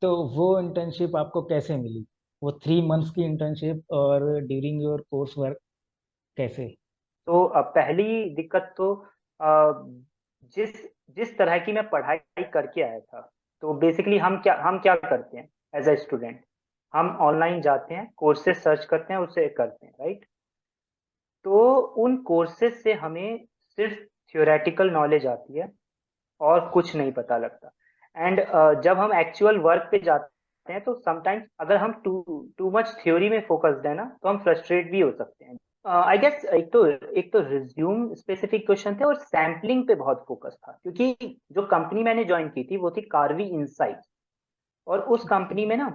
तो वो इंटर्नशिप आपको कैसे मिली? वो 3 मंथ्स की इंटर्नशिप और ड्यूरिंग योर कोर्स वर्क कैसे? तो पहली दिक्कत तो अ, जिस जिस तरह की मैं पढ़ाई करके आया था, तो बेसिकली हम क्या करते हैं एज अ स्टूडेंट। हम ऑनलाइन जाते हैं, कोर्सेज सर्च करते हैं, उसे करते हैं, राइट। तो उन कोर्सेज से हमें सिर्फ थियोरेटिकल नॉलेज आती है और कुछ नहीं पता लगता। एंड जब हम एक्चुअल वर्क पे जाते हैं तो समटाइम्स अगर हम टू टू मच थ्योरी में फोकस्ड है ना, तो हम फ्रस्ट्रेट भी हो सकते हैं। आई गेस एक तो रिज्यूम स्पेसिफिक क्वेश्चन थे और सैम्पलिंग पे बहुत फोकस था, क्योंकि जो कंपनी मैंने ज्वाइन की थी वो थी कार्वी इंसाइट। और उस कंपनी में ना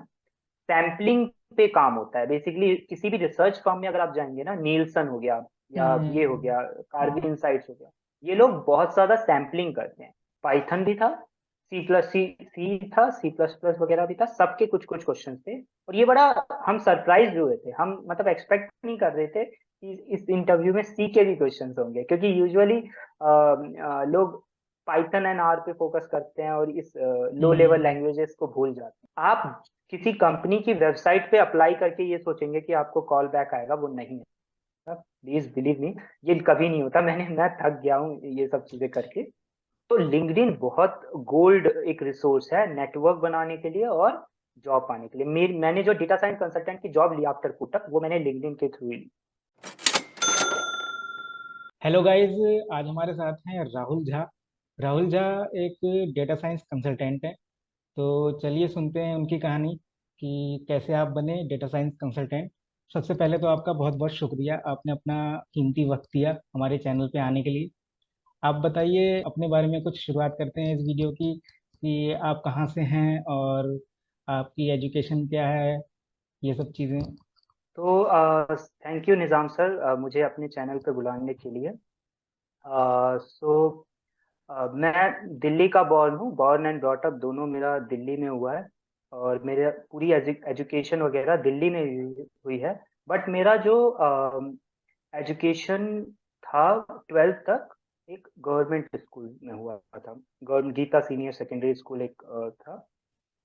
सैम्पलिंग पे काम होता है। बेसिकली किसी भी रिसर्च फर्म में अगर आप जाएंगे ना, नीलसन हो गया या ये हो हम्म। गया, कार्बन हम्म। इंसाइट्स हो गया, ये लोग बहुत ज्यादा सैम्पलिंग करते हैं। पाइथन भी था, सी था, सी प्लस प्लस वगैरह भी था, सबके कुछ कुछ क्वेश्चन थे। और ये बड़ा हम सरप्राइज हुए थे, हम मतलब एक्सपेक्ट नहीं कर रहे थे कि इस इंटरव्यू में सी के भी क्वेश्चंस होंगे, क्योंकि यूजुअली लोग पाइथन एंड आर पे फोकस करते हैं और इस लो लेवल हम्म। लैंग्वेजेस को भूल जाते हैं। आप किसी कंपनी की वेबसाइट पे अप्लाई करके ये सोचेंगे कि आपको कॉल बैक आएगा, वो नहीं है। प्लीज बिलीव मी, ये कभी नहीं होता। मैं थक गया हूँ ये सब चीजें करके। तो लिंक्डइन बहुत गोल्ड एक रिसोर्स है नेटवर्क बनाने के लिए और जॉब पाने के लिए। मैंने जो डेटा साइंस कंसल्टेंट की जॉब ली आफ्टर कोटक, वो मैंने लिंक्डइन के थ्रू ही ली। हेलो गाइस, आज हमारे साथ हैं राहुल झा। राहुल झा एक डेटा साइंस कंसल्टेंट हैं। तो चलिए सुनते हैं उनकी कहानी कि कैसे आप बने डेटा साइंस कंसल्टेंट। सबसे पहले तो आपका बहुत बहुत शुक्रिया, आपने अपना कीमती वक्त दिया हमारे चैनल पे आने के लिए। आप बताइए अपने बारे में, कुछ शुरुआत करते हैं इस वीडियो की कि आप कहाँ से हैं और आपकी एजुकेशन क्या है, ये सब चीज़ें। तो थैंक यू निज़ाम सर, मुझे अपने चैनल पे बुलाने के लिए। सो मैं दिल्ली का बॉर्न हूँ, बॉर्न एंड ब्रॉट अप दोनों मेरा दिल्ली में हुआ है। और मेरे पूरी एजुकेशन वगैरह दिल्ली में हुई है। बट मेरा जो एजुकेशन था, 12th तक एक गवर्नमेंट स्कूल में हुआ था। Government Geeta senior secondary school एक था।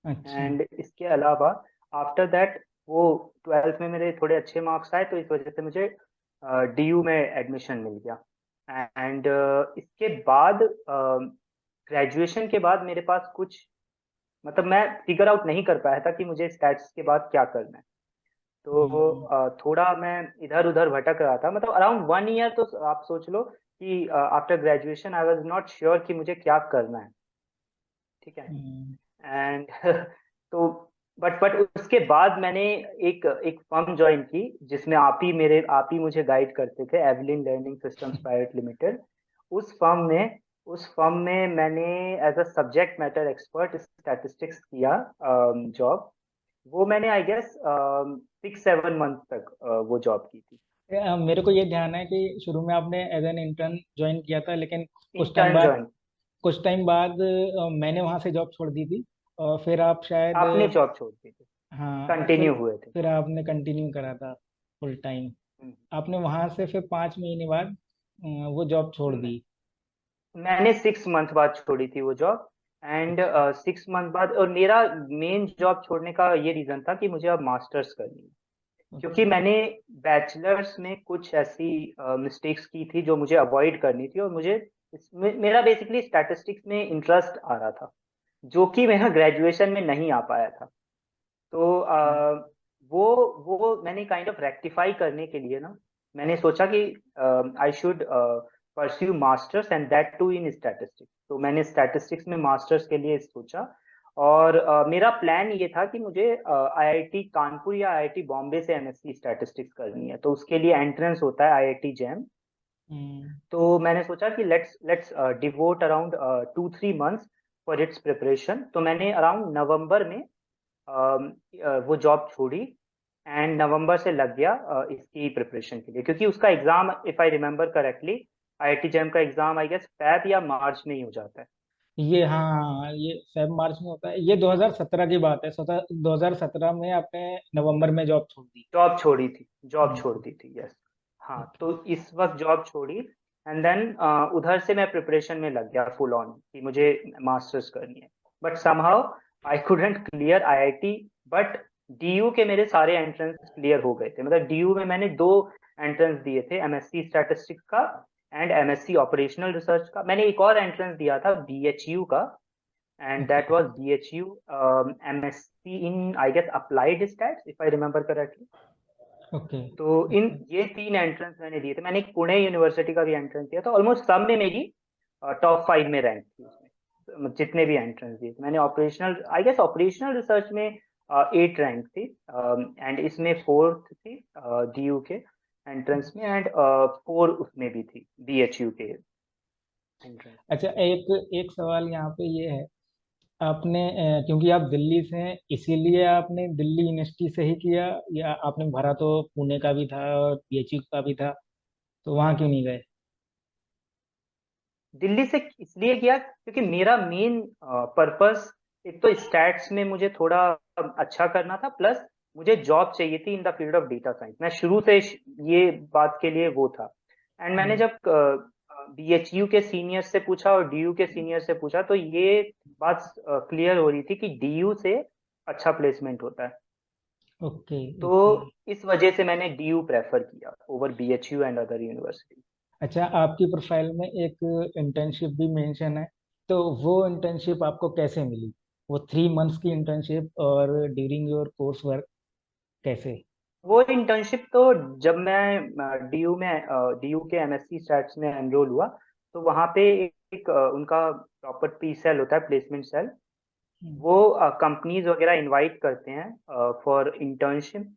अच्छा। एंड इसके अलावा आफ्टर दैट वो 12th में मेरे थोड़े अच्छे मार्क्स आए, तो इस वजह से मुझे डीयू में एडमिशन मिल गया। एंड इसके बाद ग्रेजुएशन के बाद मेरे पास कुछ मतलब मैं फिगर आउट नहीं कर पाया था कि मुझे स्टैट्स के बाद क्या करना है। तो हम्म। थोड़ा मैं इधर उधर भटक रहा था, मतलब अराउंड 1 ईयर। तो आप सोच लो कि after graduation I was not sure कि मुझे क्या करना है। ठीक है। हम्म। एंड तो बट उसके बाद मैंने एक एक फर्म ज्वाइन की, जिसमें आप ही मुझे गाइड करते थे, Evelyn learning systems private limited. उस फर्म में उस फर्म में मैंने as a subject matter expert statistics किया जॉब। वो मैंने आई गेस 6-7 मंथ तक वो जॉब की थी। मेरे को ये ध्यान है कि शुरू में आपने एज एन इंटर्न ज्वाइन किया था, लेकिन कुछ टाइम इंटर्न बाद ज्वाइन। कुछ टाइम बाद मैंने वहाँ से जॉब छोड़ दी थी। और फिर आप शायद आपने जॉब छोड़ दी थी, हाँ, कंटिन्यू हुए थे। फिर आपने कंटिन्यू करा था फुल टाइम। हम्म। आपने वहाँ से फिर 5 महीने बाद वो जॉब छोड़ हम्म। दी। मैंने 6 मंथ बाद छोड़ी थी वो जॉब। एंड अच्छा। 6 मंथ बाद, और मेरा मेन जॉब छोड़ने का ये रीजन था कि मुझे अब मास्टर्स करनी है। क्योंकि ओके। मैंने बैचलर्स में कुछ ऐसी मिस्टेक्स की थी जो मुझे अवॉइड करनी थी, और मुझे इसमें मेरा बेसिकली स्टैटिस्टिक्स में इंटरेस्ट आ रहा था, जो कि मेरा ग्रेजुएशन में नहीं आ पाया था। तो वो मैंने काइंड ऑफ रेक्टिफाई करने के लिए ना, मैंने सोचा कि I should pursue masters and that too in statistics. तो मैंने स्टैटिस्टिक्स में मास्टर्स के लिए सोचा। और मेरा प्लान ये था कि मुझे आईआईटी कानपुर या आईआईटी बॉम्बे से एमएससी स्टैटिस्टिक्स करनी है, तो उसके लिए एंट्रेंस होता है आईआईटी जैम। हम्म। तो मैंने सोचा कि let's devote around 2-3 months for its preparation. तो मैंने अराउंड नवंबर में वो जॉब छोड़ी। एंड नवंबर से लग गया इसकी प्रिपरेशन के लिए, क्योंकि उसका exam, if I remember correctly, IIT jam का एग्जाम आई गेस फैब या मार्च में ही हो जाता है। ये हाँ, ये फेब मार्च में होता है। ये 2017 की बात है। 2017 में आपने नवंबर में जॉब छोड़ दी। जॉब छोड़ हम्म। दी थी, यस। हाँ, ओके। तो इस वक्त जॉब छोड़ी। एंड देन उधर से मैं प्रिपरेशन में लग गया फुल ऑन कि मुझे मास्टर्स करनी है। But somehow I couldn't clear IIT, but DU के मेरे सारे एंट्रेंस क्लियर हो गए थे। मतलब डीयू में मैंने दो एंट्रेंस दिए थे, एमएससी स्टैटिस्टिक्स का एंड एमएससी ऑपरेशनल रिसर्च का। मैंने एक और एंट्रेंस दिया था बीएचयू का, and okay. That was BHU MSc in I guess applied stats, if I remember correctly. Okay. तो इन ये तीन एंट्रेंस मैंने दिए थे। मैंने एक पुणे यूनिवर्सिटी का भी एंट्रेंस दिया था। ऑलमोस्ट सब में मेरी टॉप 5 में रैंक थी उसमें, जितने भी एंट्रेंस दिए थे मैंने। Operational I guess operational research में 8 रैंक थी, एंड इसमें 4th थी डीयू के एंट्रेंस में, एंड 4 उसमें भी थी बीएचयू के एंट्रेंस में। अच्छा, एक एक सवाल यहाँ पे ये है, आपने क्योंकि आप दिल्ली से हैं इसीलिए आपने दिल्ली यूनिवर्सिटी से ही किया, या आपने भरा तो पुणे का भी था और पीएचयू का भी था, तो वहाँ क्यों नहीं गए? दिल्ली से इसलिए किया क्योंकि मेरा मेन पर्पस, एक तो स्टैट्स में मुझे थोड़ा अच्छा करना था, प्लस मुझे जॉब चाहिए थी in the field of data science. मैं शुरू से ये बात के लिए वो था। एंड मैंने हम्म। जब बीएचयू के सीनियर से पूछा और डीयू के सीनियर से पूछा, तो ये बात क्लियर हो रही थी कि डीयू से अच्छा प्लेसमेंट होता है। ओके। तो ओके। इस वजह से मैंने डीयू प्रेफर किया over BHU and other university. अच्छा, आपकी प्रोफाइल में एक इंटर्नशिप भी मेंशन है, तो वो इंटर्नशिप आपको कैसे मिली? वो 3 मंथ्स की इंटर्नशिप और ड्यूरिंग योर कोर्स वर्क, कैसे? वो इंटर्नशिप तो जब मैं डीयू के एमएससी स्टैट्स में एनरोल हुआ, तो वहाँ पे एक उनका प्रॉपर पी सेल होता है, प्लेसमेंट सेल। हम्म। वो कंपनीज वगैरह इनवाइट करते हैं for internship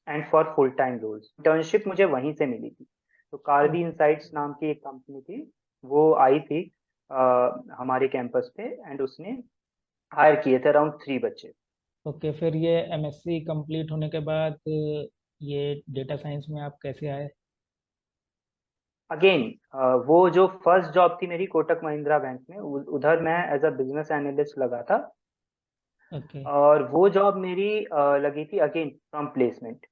and for full time roles. Internship मुझे वहीं से मिली थी। तो कार्बी इंसाइट्स नाम की एक कंपनी थी, वो आई थी हमारे कैंपस पे, एंड उसने हायर किए थे अराउंड 3 बच्चे। ओके, फिर ये एमएससी कंप्लीट होने के बाद ये डेटा साइंस में आप कैसे आए? अगेन वो जो फर्स्ट जॉब थी मेरी कोटक महिंद्रा बैंक में, उधर मैं एज अ बिजनेस एनालिस्ट लगा था। ओके। और वो जॉब मेरी लगी थी अगेन फ्रॉम प्लेसमेंट।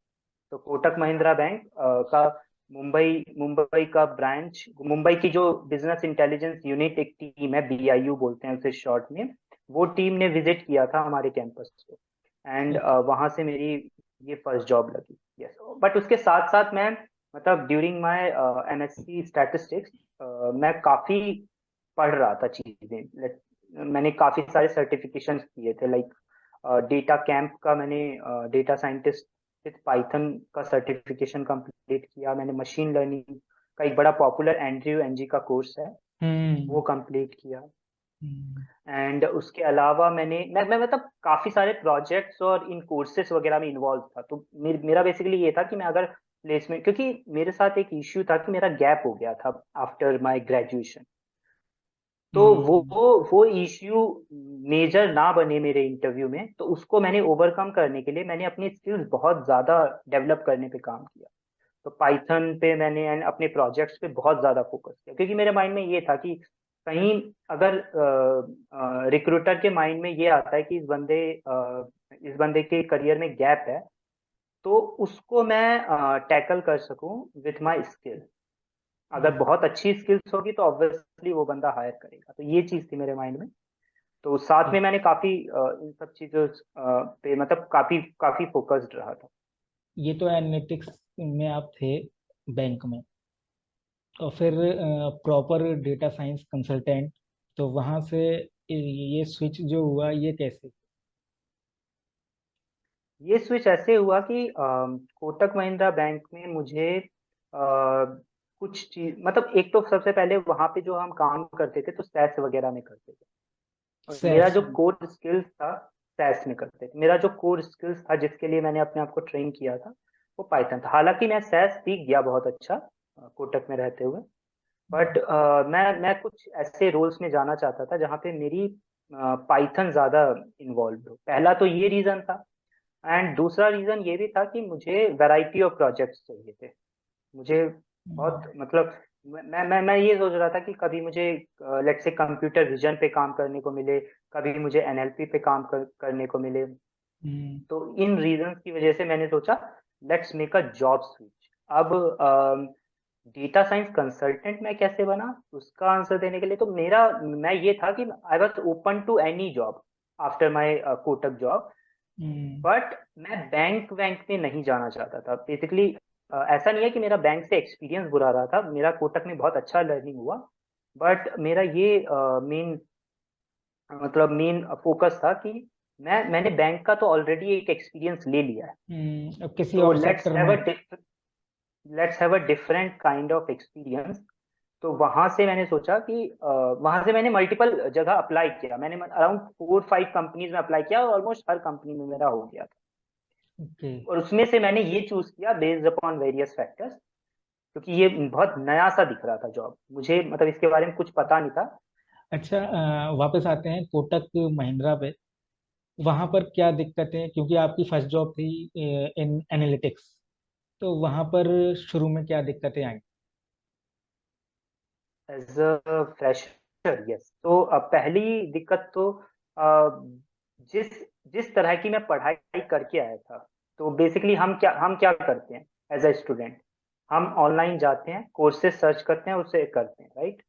तो कोटक महिंद्रा बैंक का मुंबई मुंबई का ब्रांच, मुंबई की जो बिजनेस इंटेलिजेंस यूनिट एक टीम है, बीआईयू बोलते हैं उसे शॉर्ट में, वो टीम ने विजिट किया था हमारे कैंपस को, एंड ओके। वहां से मेरी ये फर्स्ट जॉब लगी। यस, बट उसके साथ साथ मैं, मतलब ड्यूरिंग माय एमएससी स्टैटिस्टिक्स, मैं काफी पढ़ रहा था चीजें। मैंने काफी सारे सर्टिफिकेशंस किए थे, लाइक डेटा कैंप का मैंने डेटा साइंटिस्ट विथ पाइथन का सर्टिफिकेशन कंप्लीट किया। मैंने मशीन लर्निंग का एक बड़ा पॉपुलर एंड्रयू एनजी का कोर्स है, वो हम्म। कंप्लीट किया। हम्म। एंड उसके अलावा मैं मतलब काफी सारे प्रोजेक्ट्स और इन कोर्सेस वगैरह में इन्वॉल्व था। तो मेरा बेसिकली ये था कि मैं अगर प्लेसमेंट, क्योंकि मेरे साथ एक इश्यू था कि मेरा गैप हो गया था आफ्टर माय ग्रेजुएशन। तो हम्म। वो इश्यू मेजर ना बने मेरे इंटरव्यू में, तो उसको मैंने ओवरकम करने के लिए मैंने अपनी स्किल्स बहुत ज्यादा डेवलप करने पे काम किया। तो पाइथन पे मैंने and अपने प्रोजेक्ट्स पे बहुत ज्यादा फोकस किया, क्योंकि मेरे माइंड में ये था कि कहीं अगर रिक्रूटर के माइंड में ये आता है कि इस बंदे के करियर में गैप है, तो उसको मैं टैकल कर सकूं विथ माय स्किल। अगर हम्म। बहुत अच्छी स्किल्स होगी तो ऑब्वियसली वो बंदा हायर करेगा। तो ये चीज थी मेरे माइंड में। तो साथ में मैंने काफी इन सब चीजों पे मतलब काफी काफी फोकस्ड रहा था। ये तो एनालिटिक्स में आप थे, बैंक में, और फिर प्रॉपर डेटा साइंस कंसल्टेंट, तो वहाँ से ये स्विच जो हुआ ये कैसे? ये स्विच ऐसे हुआ कि कोटक महिंद्रा बैंक में मुझे कुछ चीज, मतलब एक तो सबसे पहले वहां पे जो हम काम करते थे तो सैस वगैरह में करते थे, और मेरा सैस। जो कोर स्किल्स था सैस में करते थे। मेरा जो कोर स्किल्स था जिसके लिए मैंने अपने आप को ट्रेन किया था, वो पाइथन था। हालांकि मैं सैस सीख गया बहुत अच्छा कोटक में रहते हुए, बट मैं कुछ ऐसे रोल्स में जाना चाहता था जहाँ पे मेरी पाइथन ज्यादा इन्वॉल्व हो। पहला तो ये रीजन था, एंड दूसरा रीजन ये भी था कि मुझे वैरायटी ऑफ प्रोजेक्ट्स चाहिए थे। मुझे बहुत, मतलब मैं ये सोच रहा था कि कभी मुझे लेट्स से कंप्यूटर विजन पे काम करने को मिले, कभी मुझे एनएलपी पे काम करने को मिले। हम्म। तो इन रीजंस की वजह से मैंने सोचा let's make a job switch. अब डेटा साइंस कंसल्टेंट मैं कैसे बना, उसका आंसर देने के लिए तो मैं ये था कि I was open to any job. After my Kotak job. Hmm. But मैं बैंक बैंक में नहीं जाना चाहता था बेसिकली। ऐसा नहीं है कि मेरा बैंक से एक्सपीरियंस बुरा रहा था, मेरा कोटक में बहुत अच्छा लर्निंग हुआ। बट मेरा ये मेन मतलब मेन फोकस था कि मैंने बैंक का तो ऑलरेडी एक एक्सपीरियंस ले लिया है। अब किसी तो और सेक्टर में। Let's have a different kind of experience. तो वहां से मैंने सोचा कि वहां से मैंने मल्टीपल जगह अप्लाई किया, मैंने अराउंड 4-5 कंपनीज में अप्लाई किया और ऑलमोस्ट हर कंपनी में मेरा हो गया था। ओके। और उसमें से मैंने ये चूज किया बेस्ड अपॉन वेरियस फैक्टर्स, क्योंकि ये बहुत नया सा दिख रहा था जॉब मुझे, मतलब इसके बारे में कुछ पता नहीं था। अच्छा, वापस आते हैं कोटक महिंद्रा पे। वहां पर क्या दिक्कतें, क्योंकि आपकी फर्स्ट जॉब थी इन एनालिटिक्स, तो वहां पर शुरू में क्या दिक्कतें आई? As a fresher, yes. तो पहली दिक्कत तो जिस जिस तरह की मैं पढ़ाई करके आया था, तो बेसिकली हम क्या करते हैं एज अ स्टूडेंट। हम ऑनलाइन जाते हैं, कोर्सेज सर्च करते हैं, उससे करते हैं, राइट।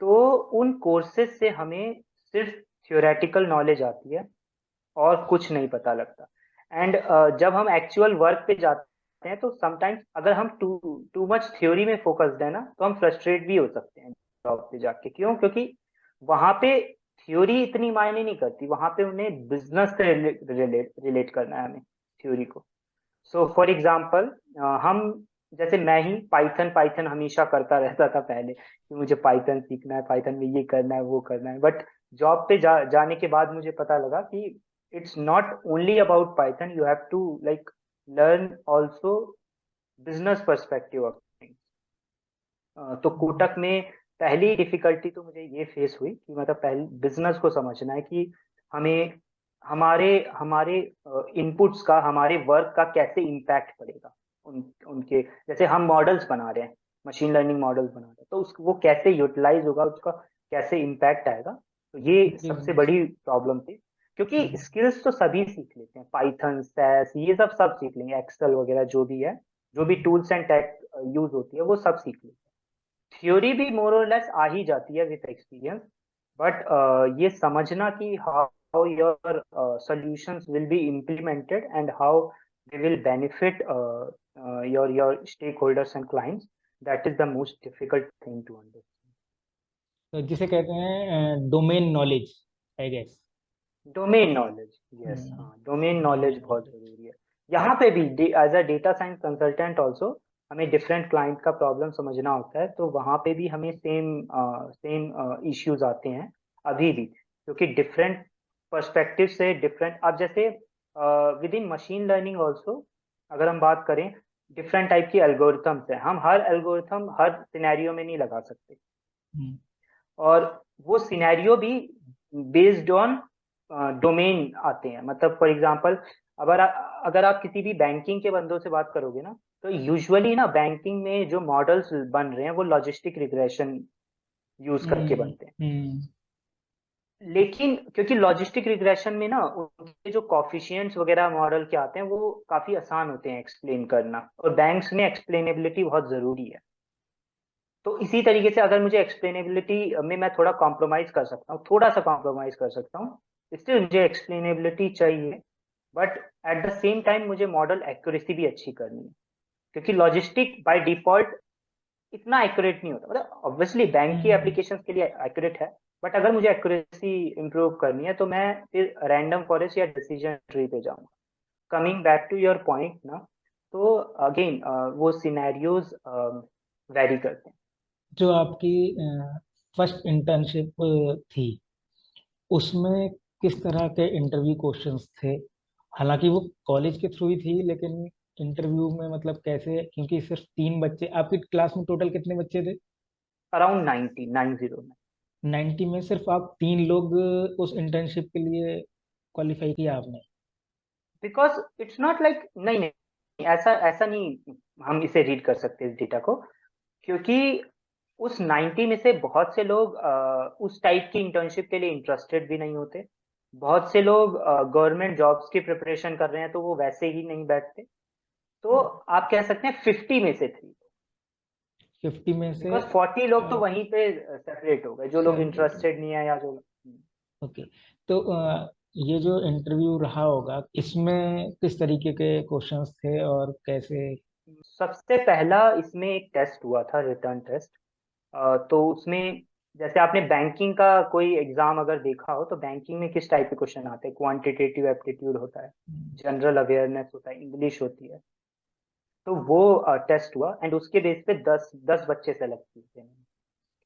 तो उन कोर्सेज से हमें सिर्फ थियोरेटिकल नॉलेज आती है और कुछ नहीं पता लगता। एंड जब हम एक्चुअल वर्क पे जाते हैं तो समटाइम्स अगर हम टू टू मच थ्योरी में फोकस्ड है ना, तो हम फ्रस्ट्रेट भी हो सकते हैं जॉब पे जाके। क्यों? क्योंकि वहां पे थ्योरी इतनी मायने नहीं करती, वहां पे उन्हें बिजनेस से रिलेट करना है हमें थ्योरी को। सो फॉर एग्जाम्पल, हम जैसे मैं ही पाइथन पाइथन हमेशा करता रहता था पहले कि मुझे पाइथन सीखना है, पाइथन में ये करना है वो करना है। बट जॉब पे जाने के बाद मुझे पता लगा कि it's not only about Python, you have to like learn also business perspective of things. तो कोटक में पहली डिफिकल्टी तो मुझे ये फेस हुई कि मतलब पहले बिजनेस को समझना है कि हमें हमारे हमारे इनपुट्स का, हमारे वर्क का कैसे इम्पैक्ट पड़ेगा। उनके जैसे हम मॉडल्स बना रहे हैं, मशीन लर्निंग मॉडल्स बना रहे हैं, तो वो कैसे यूटिलाइज होगा, उसका कैसे इम्पैक्ट आएगा। तो ये सबसे बिजनेस। बड़ी प्रॉब्लम थी। क्योंकि स्किल्स तो सभी सीख लेते हैं, पाइथन सैस ये सब सीख लेंगे, एक्सेल वगैरह जो भी है, जो भी टूल्स एंड टेक यूज होती है वो सब सीख लेते हैं। थ्योरी भी मोर और लेस आ ही जाती है विथ एक्सपीरियंस। बट ये समझना कि how your solutions will be implemented and how they will benefit your stakeholders and clients, that is the most difficult thing to understand. तो जिसे कहते हैं domain knowledge, I guess. Domain knowledge, yes, हाँ, domain domain knowledge बहुत knowledge. जरूरी है। यहाँ पे भी as a data science consultant also हमें डिफरेंट क्लाइंट का प्रॉब्लम समझना होता है, तो वहाँ पे भी हमें सेम सेम इश्यूज आते हैं अभी भी, क्योंकि डिफरेंट पर्सपेक्टिव से डिफरेंट। अब जैसे with in machine learning also अगर हम बात करें, डिफरेंट टाइप की एल्गोरिथम्स है, हम हर एल्गोरिथम हर सिनेरियो में नहीं लगा सकते। और वो सिनेरियो भी बेस्ड ऑन डोमेन आते हैं। मतलब फॉर एग्जांपल, अगर आप किसी भी बैंकिंग के बंदों से बात करोगे ना, तो यूजुअली ना बैंकिंग में जो मॉडल्स बन रहे हैं वो लॉजिस्टिक रिग्रेशन यूज करके हम्म। बनते हैं। हम्म। लेकिन क्योंकि लॉजिस्टिक रिग्रेशन में ना उनके जो कॉफिशिएंट्स वगैरह मॉडल के आते हैं वो काफी आसान होते हैं एक्सप्लेन करना, और बैंक्स में एक्सप्लेनेबिलिटी बहुत जरूरी है। तो इसी तरीके से अगर मुझे एक्सप्लेनेबिलिटी में मैं थोड़ा कॉम्प्रोमाइज कर सकता हूँ, थोड़ा सा कॉम्प्रोमाइज कर सकता हूँ, इसलिए मुझे एक्सप्लेनेबिलिटी चाहिए। But at the same time मुझे मॉडल एक्यूरेसी भी अच्छी करनी है, क्योंकि लॉजिस्टिक बाय डिफॉल्ट इतना एक्यूरेट नहीं होता। मतलब ऑब्वियसली बैंक की हम्म। एप्लीकेशन के लिए एक्यूरेट है, बट अगर मुझे एक्यूरेसी इंप्रूव करनी है तो मैं फिर रैंडम फॉरेस्ट या डिसीजन ट्री पे जाऊंगा। Coming back to your point ना, तो अगेन वो सिनेरियोज वेरी करते हैं। जो आपकी फर्स्ट इंटर्नशिप थी, उसमें किस तरह के इंटरव्यू क्वेश्चंस थे? हालांकि वो कॉलेज के थ्रू ही थी, लेकिन इंटरव्यू में मतलब कैसे, क्योंकि सिर्फ 3 बच्चे आपकी क्लास में, टोटल कितने बच्चे थे? अराउंड 90 में। 90 में सिर्फ आप 3 लोग उस इंटर्नशिप के लिए क्वालिफाई किया आपने? बिकॉज इट्स नॉट लाइक, नहीं नहीं, ऐसा ऐसा नहीं हम इसे रीड कर सकते इस डेटा को। क्योंकि उस 90 में से बहुत से लोग उस टाइप की इंटर्नशिप के लिए इंटरेस्टेड भी नहीं होते। बहुत से लोग गवर्नमेंट जॉब्स की प्रिपरेशन कर रहे हैं तो वो वैसे ही नहीं बैठते। तो आप कह सकते हैं 50 में से 3। 50 में से? बिकॉज 40 लोग तो वहीं पे सेपरेट हो गए, जो लोग सेपरेट। इंटरेस्टेड नहीं है या जो। ओके। तो ये जो इंटरव्यू रहा होगा, इसमें किस तरीके के क्वेश्चंस थे और कैसे? सबसे पहला इसमें एक टेस्ट हुआ था, रिटर्न टेस्ट। तो उसमें जैसे आपने बैंकिंग का कोई एग्जाम अगर देखा हो, तो बैंकिंग में किस टाइप के क्वेश्चन आते हैं, क्वांटिटेटिव एप्टीट्यूड होता है, जनरल अवेयरनेस होता है, इंग्लिश होती है। तो वो टेस्ट हुआ, एंड उसके बेस पे 10 बच्चे सेलेक्ट किए थे।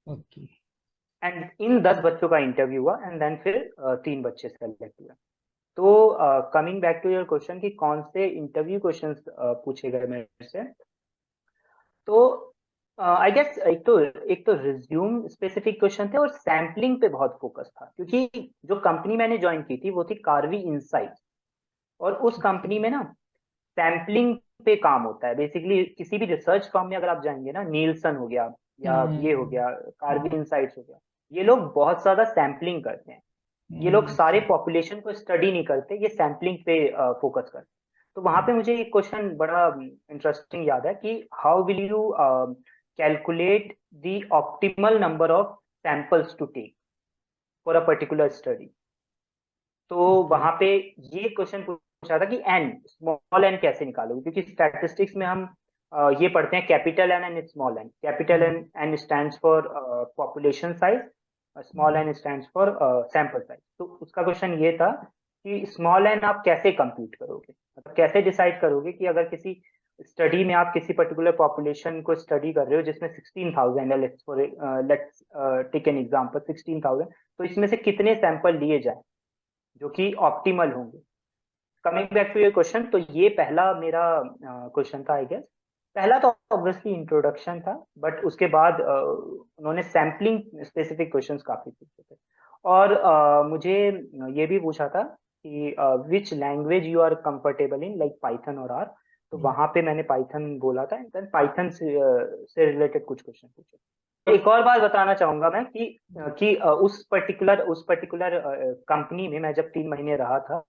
ओके। एंड इन 10 बच्चों का इंटरव्यू हुआ, एंड देन फिर 3 बच्चे सेलेक्ट हुए। तो coming back to your question कि कौन से इंटरव्यू क्वेश्चंस पूछे गए मेरे से, तो आई गेस एक तो रिज्यूम स्पेसिफिक क्वेश्चन थे, और सैम्पलिंग पे बहुत फोकस था, क्योंकि जो कंपनी मैंने ज्वाइन की थी वो थी कार्वी इंसाइट्स। और उस कंपनी में ना सैम्पलिंग पे काम होता है। बेसिकली किसी भी रिसर्च फर्म में अगर आप जाएंगे ना, नीलसन हो गया या ये हो हम्म। गया, कार्वी इंसाइट्स हो गया, ये लोग बहुत ज्यादा सैम्पलिंग करते हैं। ये लोग सारे अच्छा। पॉपुलेशन को स्टडी नहीं करते, ये सैम्पलिंग पे फोकस करते हैं। तो वहां पे मुझे एक क्वेश्चन बड़ा इंटरेस्टिंग याद है कि how will you calculate the optimal number of samples to take for a particular study. तो ओके। वहां पे ये क्वेश्चन पूछा था कि एन, स्मॉल एन कैसे निकालोगे, क्योंकि स्टैटिस्टिक्स में हम ये पढ़ते हैं capital N and small n. Capital N N stands for population size, small n stands for sample size. तो उसका क्वेश्चन ये था कि स्मॉल एन आप कैसे कंप्यूट करोगे, मतलब कैसे डिसाइड करोगे कि अगर किसी स्टडी में आप किसी पर्टिकुलर पॉपुलेशन को स्टडी कर रहे हो जिसमें 16,000 है, लेट्स टेक एन एग्जांपल 16,000, तो इसमें से कितने सैंपल लिए जाए जो कि ऑप्टिमल होंगे। Coming back to your question, तो ये पहला मेरा क्वेश्चन था आई गेस। पहला तो ऑब्वियसली इंट्रोडक्शन था, बट उसके बाद उन्होंने सैम्पलिंग स्पेसिफिक क्वेश्चंस काफी पूछे थे। और मुझे ये भी पूछा था कि which language you are comfortable in, like Python और आर। तो वहां पे मैंने पाइथन बोला था, एंड देन पाइथन से रिलेटेड कुछ क्वेश्चन पूछे। एक और बात बताना चाहूंगा मैं कि उस पर्टिकुलर कंपनी में मैं जब 3 महीने रहा था,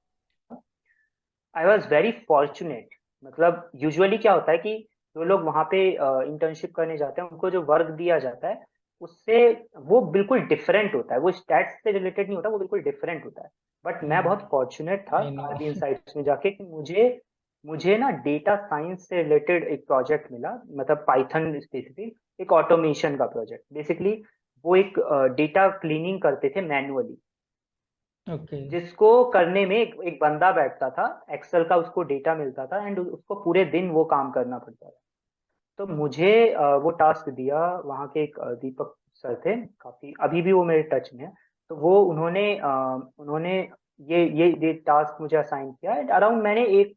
आई वॉज वेरी फॉर्चुनेट। मतलब यूजुअली क्या होता है कि जो लोग वहां पे इंटर्नशिप करने जाते हैं, उनको जो वर्क दिया जाता है उससे वो बिल्कुल डिफरेंट होता है, वो स्टैट्स से रिलेटेड नहीं होता, वो बिल्कुल डिफरेंट होता है। बट मैं बहुत फॉर्चुनेट था आई नो। कार्बी इंसाइट्स में जाके कि मुझे मुझे ना डेटा साइंस से रिलेटेड एक प्रोजेक्ट मिला, मतलब पाइथन स्पेसिफिक एक ऑटोमेशन का प्रोजेक्ट। बेसिकली वो एक डेटा क्लीनिंग करते थे मैनुअली, ओके। जिसको करने में एक बंदा बैठता था, एक्सेल का उसको डेटा मिलता था, एंड उसको पूरे दिन वो काम करना पड़ता था। तो मुझे वो टास्क दिया, वहाँ के एक दीपक सर थे, काफी अभी भी वो मेरे टच में है। तो वो उन्होंने ये टास्क मुझे असाइन किया, एंड अराउंड मैंने एक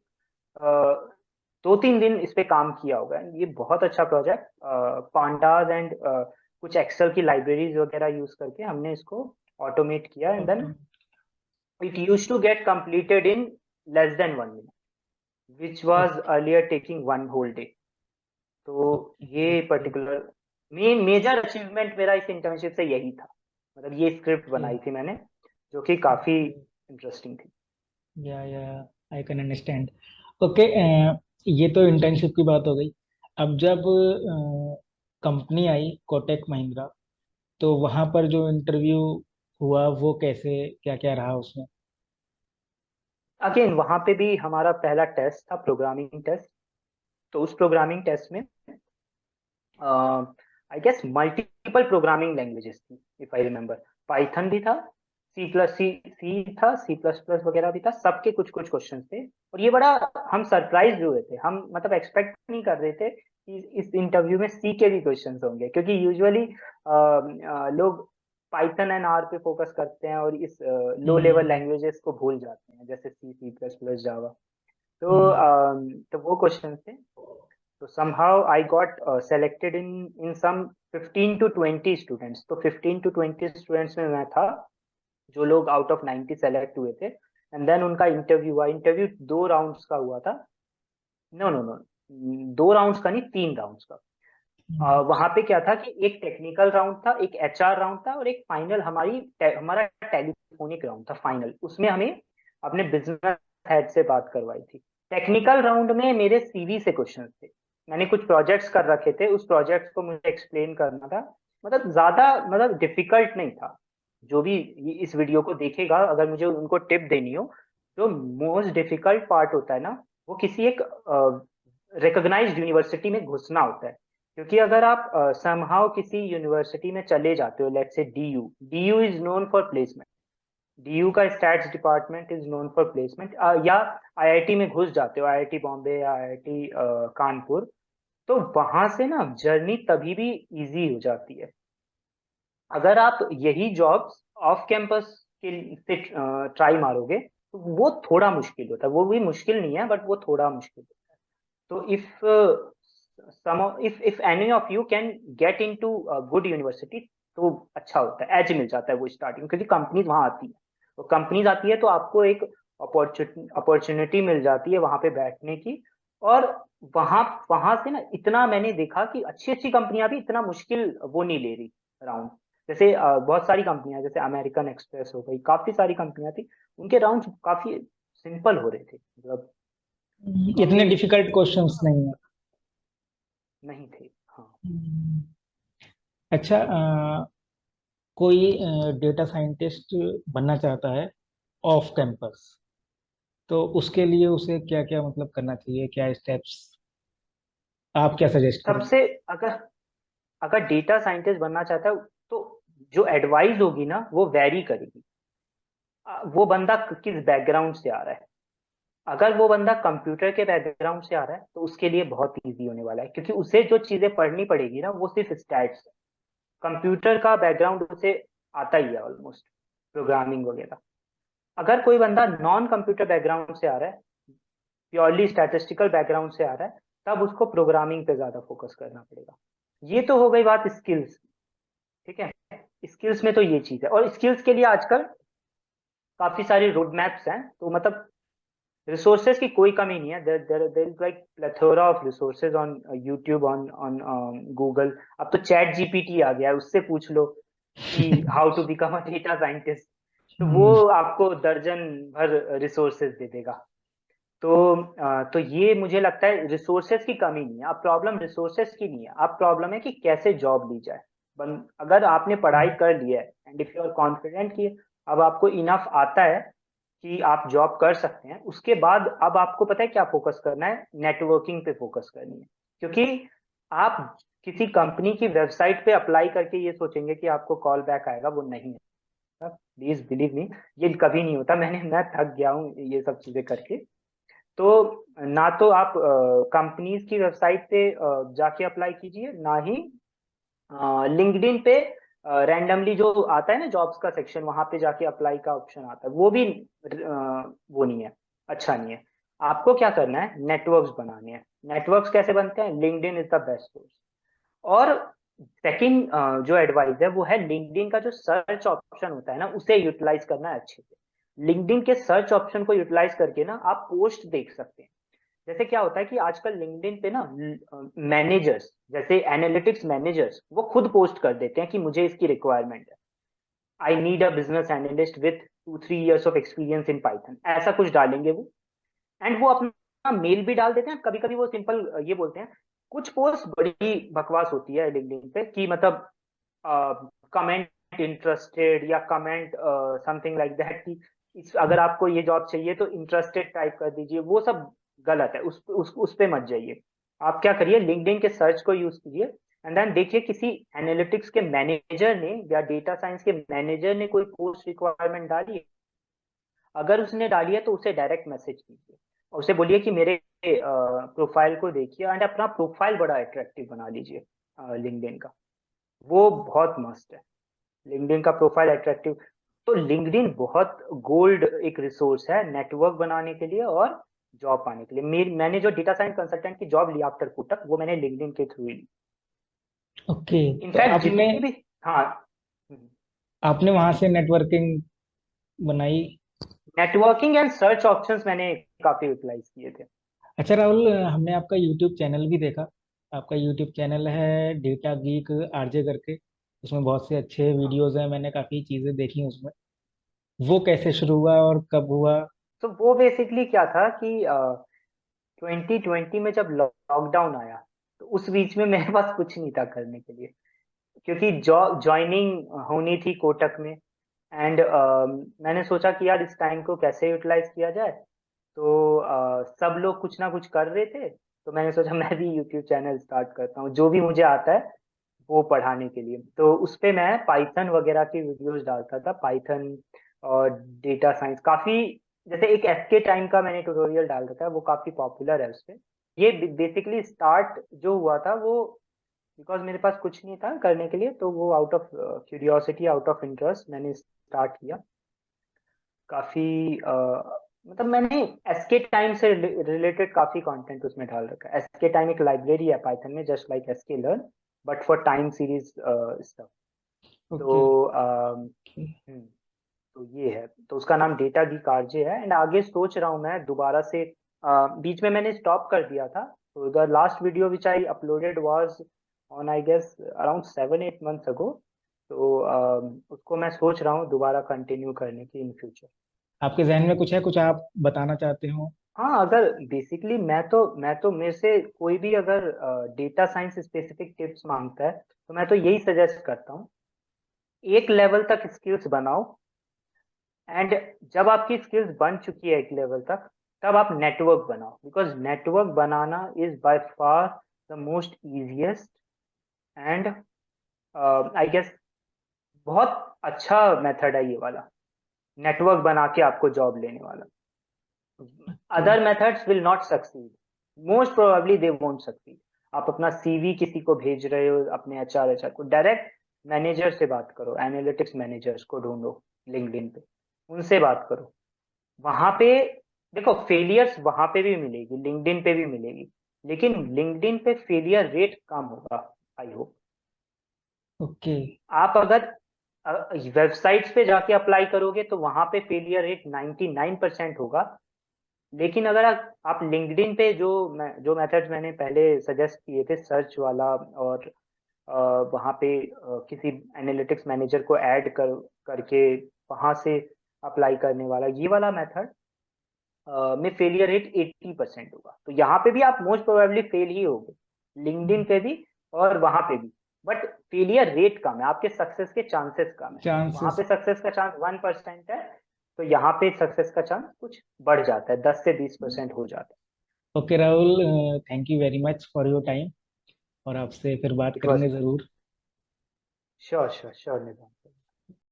2-3 दिन इस पे काम किया होगा। ये बहुत अच्छा प्रोजेक्ट, पांडास एंड कुछ एक्सेल की लाइब्रेरीज वगैरह यूज करके हमने इसको ऑटोमेट किया, and then auto. it used to get completed in less than 1 minute, which was earlier taking one whole day. तो ओके। ये पर्टिकुलर मेजर अचीवमेंट मेरा इस इंटर्नशिप से यही था। मतलब ये स्क्रिप्ट ओके। बनाई थी मैंने, जो कि काफी ओके। इंटरेस्टिंग थी। या आई कैन अंडरस्टैंड। ओके। ये तो इंटर्नशिप की बात हो गई। अब जब कंपनी आई कोटेक महिंद्रा, तो वहां पर जो इंटरव्यू हुआ वो कैसे, क्या क्या रहा उसमें? अगेन वहां पे भी हमारा पहला टेस्ट था, प्रोग्रामिंग टेस्ट। तो उस प्रोग्रामिंग टेस्ट में I guess multiple programming languages थी, इफ आई रिमेम्बर। पाइथन भी था, सी था, C++ वगैरह भी था, सबके कुछ कुछ क्वेश्चन थे। और ये बड़ा हम सरप्राइज हुए थे, हम मतलब एक्सपेक्ट नहीं कर रहे थे कि इस इंटरव्यू में सी के भी क्वेश्चंस होंगे, क्योंकि यूजुअली लोग पाइथन एंड आर पे फोकस करते हैं और इस लो लेवल हम्म। लैंग्वेजेस को भूल जाते हैं, जैसे C++, जावा। तो हम्म। तो वो क्वेश्चन थे। तो somehow I got selected in some 15 to 20 students. तो 15 to 20 स्टूडेंट्स में मैं था, जो लोग आउट ऑफ 90 सेलेक्ट हुए थे। एंड देन उनका इंटरव्यू हुआ। इंटरव्यू 2 राउंड्स का हुआ था। नो नो नो, 2 राउंड्स का नहीं, 3 राउंड्स का। वहां पे क्या था कि एक टेक्निकल राउंड था, एक HR राउंड था, और एक फाइनल हमारा टेलीफोनिक राउंड था फाइनल। उसमें हमें अपने बिजनेस हेड से बात करवाई थी। टेक्निकल राउंड में मेरे CV से क्वेश्चन थे। मैंने कुछ प्रोजेक्ट्स कर रखे थे, उस प्रोजेक्ट को मुझे एक्सप्लेन करना था। मतलब ज्यादा मतलब डिफिकल्ट नहीं था। जो भी इस वीडियो को देखेगा, अगर मुझे उनको टिप देनी हो, जो मोस्ट डिफिकल्ट पार्ट होता है ना, वो किसी एक रिकॉग्नाइज्ड यूनिवर्सिटी में घुसना होता है। क्योंकि अगर आप समहाउ किसी यूनिवर्सिटी में चले जाते हो, let's say DU, DU is known for placement, DU का stats department is known for placement, या आईआईटी में घुस जाते हो, आईआईटी बॉम्बे या आईआईटी कानपुर, तो वहां से ना जर्नी तभी भी इजी हो जाती है। अगर आप यही जॉब्स ऑफ कैंपस के से ट्राई मारोगे तो वो थोड़ा मुश्किल होता है, वो भी मुश्किल नहीं है बट वो थोड़ा मुश्किल होता है। तो if any of you can get into good university, तो अच्छा होता है, एज मिल जाता है वो स्टार्टिंग, क्योंकि कंपनीज वहां आती है, तो कंपनीज आती है तो आपको एक अपॉर्चुनिटी मिल जाती है वहां पे बैठने की। और वहां वहां से ना इतना मैंने देखा कि अच्छी अच्छी कंपनियां भी इतना मुश्किल वो नहीं ले रही राउंड। जैसे बहुत सारी कंपनियां, जैसे अमेरिकन एक्सप्रेस हो गई, काफी सारी कंपनियां थी, उनके राउंड काफी सिंपल हो रहे थे, मतलब इतने काफी डिफिकल्ट क्वेश्चंस नहीं है। नहीं थे। हाँ। हम्म, अच्छा, कोई डेटा साइंटिस्ट बनना चाहता है ऑफ कैंपस, तो उसके लिए उसे क्या क्या मतलब करना चाहिए, क्या स्टेप्स आप क्या सजेस्ट करेंगे? सबसे, अगर अगर डेटा साइंटिस्ट बनना चाहता है तो जो एडवाइस होगी ना वो वैरी करेगी। वो बंदा किस बैकग्राउंड से आ रहा है। अगर वो बंदा कंप्यूटर के बैकग्राउंड से आ रहा है तो उसके लिए बहुत इजी होने वाला है, क्योंकि उसे जो चीजें पढ़नी पड़ेगी ना वो सिर्फ स्टैट्स है। कंप्यूटर का बैकग्राउंड उसे आता ही है ऑलमोस्ट, प्रोग्रामिंग वगैरह। अगर कोई बंदा नॉन कंप्यूटर बैकग्राउंड से आ रहा है, प्योरली स्टैटिस्टिकल बैकग्राउंड से आ रहा है, तब उसको प्रोग्रामिंग पे ज्यादा फोकस करना पड़ेगा। ये तो हो गई बात स्किल्स, ठीक है। स्किल्स में तो ये चीज है, और स्किल्स के लिए आजकल काफी सारी रोड मैप्स हैं, तो मतलब रिसोर्सेज की कोई कमी नहीं है। There is like plethora of resources on YouTube, on on Google. अब तो चैट जीपीटी आ गया है, उससे पूछ लो कि how to become a data scientist, तो वो हम्म, आपको दर्जन भर रिसोर्सेज दे देगा। तो तो ये मुझे लगता है रिसोर्सेज की कमी नहीं है। अब प्रॉब्लम रिसोर्सेज की नहीं है, अब प्रॉब्लम है कि कैसे जॉब ली जाए। अगर आपने पढ़ाई कर ली है and if you are confident कि अब आपको इनफ आता है कि आप जॉब कर सकते हैं, उसके बाद अब आपको पता है क्या फोकस करना है, नेटवर्किंग पे फोकस करनी है। क्योंकि आप किसी कंपनी की वेबसाइट पे अप्लाई करके ये सोचेंगे कि आपको कॉल बैक आएगा, वो नहीं है। प्लीज बिलीव मी, ये कभी नहीं होता। मैं थक गया हूँ ये सब चीजें करके। तो ना तो आप कंपनीज की वेबसाइट पे जाके अप्लाई कीजिए, ना ही लिंक्डइन पे रैंडमली जो आता है ना जॉब्स का सेक्शन, वहां पे जाके अप्लाई का ऑप्शन आता है, वो भी वो नहीं है, अच्छा नहीं है। आपको क्या करना है, नेटवर्क्स बनाने हैं। नेटवर्क्स कैसे बनते हैं, LinkedIn is the best source. और सेकंड जो एडवाइस है वो है, लिंक्डइन का जो सर्च ऑप्शन होता है ना उसे यूटिलाइज करना है अच्छे से। लिंक्डइन के सर्च ऑप्शन को यूटिलाइज करके ना आप पोस्ट देख सकते हैं। जैसे क्या होता है कि आजकल लिंक्डइन पे ना मैनेजर्स, जैसे एनालिटिक्स मैनेजर्स, वो खुद पोस्ट कर देते हैं कि मुझे इसकी रिक्वायरमेंट है, I need a business analyst with 2-3 years of experience in Python, ऐसा कुछ डालेंगे वो। एंड वो अपना मेल भी डाल देते हैं। कभी कभी वो सिंपल ये बोलते हैं, कुछ पोस्ट बड़ी बकवास होती है लिंक्डइन पे कि मतलब कमेंट इंटरेस्टेड या कमेंट समथिंग लाइक दैट, कि अगर आपको ये जॉब चाहिए तो इंटरेस्टेड टाइप कर दीजिए, वो सब गलत है। उस पे मत जाइए। आप क्या करिए, लिंक्डइन के सर्च को यूज कीजिए एंड देन देखिए किसी एनालिटिक्स के मैनेजर ने या डेटा साइंस के मैनेजर ने कोई पोस्ट रिक्वायरमेंट डाली है। अगर उसने डाली है तो उसे डायरेक्ट मैसेज कीजिए और उसे बोलिए कि मेरे प्रोफाइल को देखिए, एंड अपना प्रोफाइल बड़ा अट्रैक्टिव बना लीजिए लिंक्डइन का। वो बहुत मस्त है, लिंक्डइन का प्रोफाइल अट्रैक्टिव। तो लिंक्डइन बहुत गोल्ड एक रिसोर्स है नेटवर्क बनाने के लिए और जॉब पाने के लिए। मैंने जो डेटा साइंस कंसल्टेंट की जॉब ली आफ्टर कोटक, वो मैंने लिंक्डइन के थ्रू ही ली। ओके। तो इनफैक्ट आपने जितनी भी, हाँ, आपने वहां से नेटवर्किंग बनाई? नेटवर्किंग एंड सर्च ऑप्शंस मैंने काफी यूटिलाइज किए थे। अच्छा राहुल, हमने आपका यूट्यूब चैनल भी देखा। आपका यूट्यूब चैनल है डेटा गीक आरजे करके, उसमें बहुत से अच्छे हाँ, वीडियोस हैं, मैंने काफ़ी चीज़ें देखी उसमें। वो कैसे शुरू हुआ और कब हुआ? तो वो बेसिकली क्या था कि 2020 में जब लॉकडाउन आया, तो उस बीच में मेरे पास कुछ नहीं था करने के लिए, क्योंकि ज्वाइनिंग होनी थी कोटक में। एंड मैंने सोचा कि यार इस टाइम को कैसे यूटिलाइज किया जाए। तो सब लोग कुछ ना कुछ कर रहे थे, तो मैंने सोचा मैं भी यूट्यूब चैनल स्टार्ट करता हूँ, जो भी मुझे आता है वो पढ़ाने के लिए। तो उस पे मैं पाइथन वगैरह की वीडियोस डालता था, पाइथन और डेटा साइंस काफी। जैसे एक एसके टाइम का मैंने ट्यूटोरियल डाल रखा है, वो काफी पॉपुलर है उस पे। ये बेसिकली स्टार्ट जो हुआ था वो बिकॉज मेरे पास कुछ नहीं था करने के लिए, तो वो out of curiosity, out of interest मैंने स्टार्ट किया। काफी मतलब मैंने एसके टाइम से रिलेटेड काफी कंटेंट उसमें डाल रखा है। एसके टाइम एक लाइब्रेरी है पाइथन में, just like SK learn, but for time series stuff. Okay. तो हम्म, तो ये है, तो उसका नाम डेटा गीक आरजे है। एंड आगे सोच रहा हूँ मैं दोबारा से, बीच में मैंने स्टॉप कर दिया था। तो the last video which I uploaded was on I guess around 7-8 months ago. तो उसको मैं सोच रहा हूँ दोबारा कंटिन्यू करने की इन फ्यूचर। आपके जहन में कुछ है, कुछ आप बताना चाहते हो? हाँ, अगर बेसिकली मैं तो मेरे से कोई भी अगर डेटा साइंस स्पेसिफिक टिप्स मांगता है, तो मैं तो यही सजेस्ट करता हूँ, एक लेवल तक स्किल्स बनाओ। एंड जब आपकी स्किल्स बन चुकी है एक लेवल तक, तब आप नेटवर्क बनाओ, बिकॉज नेटवर्क बनाना is by far the most easiest and I guess बहुत अच्छा मेथड है ये वाला, नेटवर्क बना के आपको जॉब लेने वाला। Okay. Other methods will not succeed, most probably they won't succeed. आप अपना सीवी किसी को भेज रहे हो, अपने एचआर को डायरेक्ट मैनेजर से बात करो, एनालिटिक्स मैनेजर्स को ढूंढो लिंक्डइन पे, उनसे बात करो। वहां पे देखो फेलियर्स वहां पे भी मिलेगी, लिंक्डइन पे भी मिलेगी, लेकिन लिंक्डइन पे फेलियर रेट कम होगा, आई होप। ओके। आप अगर वेबसाइट्स पे जाके अप्लाई करोगे तो वहां पे फेलियर रेट 99% होगा। लेकिन अगर आप लिंक्डइन पे जो मेथड्स मैंने पहले सजेस्ट किए थे, सर्च वाला और वहाँ पे किसी एनालिटिक्स मैनेजर को ऐड करके वहां से अप्लाई करने वाला, ये वाला मेथड में फेलियर रेट 80% होगा। तो यहाँ पे भी आप मोस्ट प्रोबेबली फेल ही होगे, लिंक्डइन पे भी और वहां पे भी। बट फेलियर रेट कम है, आपके सक्सेस के चांसेस कम है। वहां चांसेस। पे सक्सेस का चांस 1% है, तो यहाँ पे सक्सेस का चांस कुछ बढ़ जाता है, 10 से 20% हो जाता okay Rahul, thank you very much for your time, और आपसे फिर है। बात इट वॉज करेंगे ज़रूर। श्योर श्योर श्योर निदान।